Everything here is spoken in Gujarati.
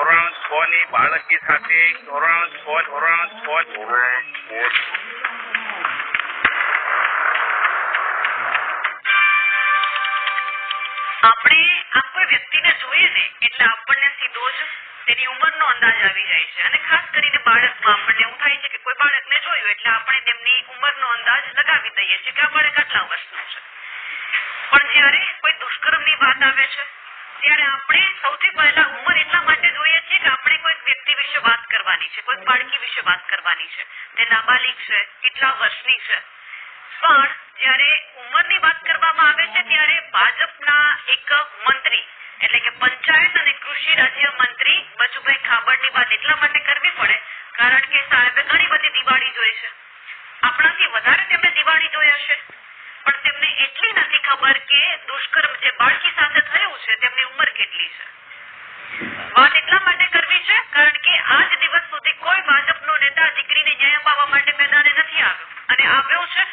ધોરણ 6 ની બાળકી સાથે ધોરણ 6 આપણે આ કોઈ વ્યક્તિને જોઈએ ને એટલે આપણને સીધો જ તેની ઉંમરનો અંદાજ આવી જાય છે અને ખાસ કરીને બાળકમાં આપણને એવું થાય છે કે કોઈ બાળકને જોયું એટલે આપણે તેમની ઉંમરનો અંદાજ લગાવી દઈએ છીએ કે આ બાળક આટલા વર્ષનું છે. પણ જ્યારે કોઈ દુષ્કર્મની વાત આવે છે ત્યારે આપણે સૌથી પહેલા ઉંમર એટલા માટે જોઈએ છીએ કે આપણે કોઈક વ્યક્તિ વિશે વાત કરવાની છે, કોઈક બાળકી વિશે વાત કરવાની છે, તે નાબાલિગ છે, કેટલા વર્ષની છે. પણ જ્યારે ઉંમરની વાત કરવામાં આવે છે ત્યારે ભાજપના એક મંત્રી એટલે કે પંચાયત અને કૃષિ રાજ્ય મંત્રી બચુભાઈ ખાબડની વાત એટલા માટે કરવી પડે કારણ કે સાહેબે ઘણી બધી દિવાળી જોઈ છે. આપણાથી વધારે તેમણે દિવાળી જોઈ હશે પણ તેમને એટલી નથી ખબર કે દુષ્કર્મ જે બાળકી સાથે થયું છે તેમની ઉંમર કેટલી છે. વાત એટલા માટે કરવી છે કારણ કે આજ દિવસ સુધી કોઈ ભાજપનો નેતા દીકરીને ન્યાય અપાવવા માટે મેદાને નથી આવ્યો અને આવ્યો છે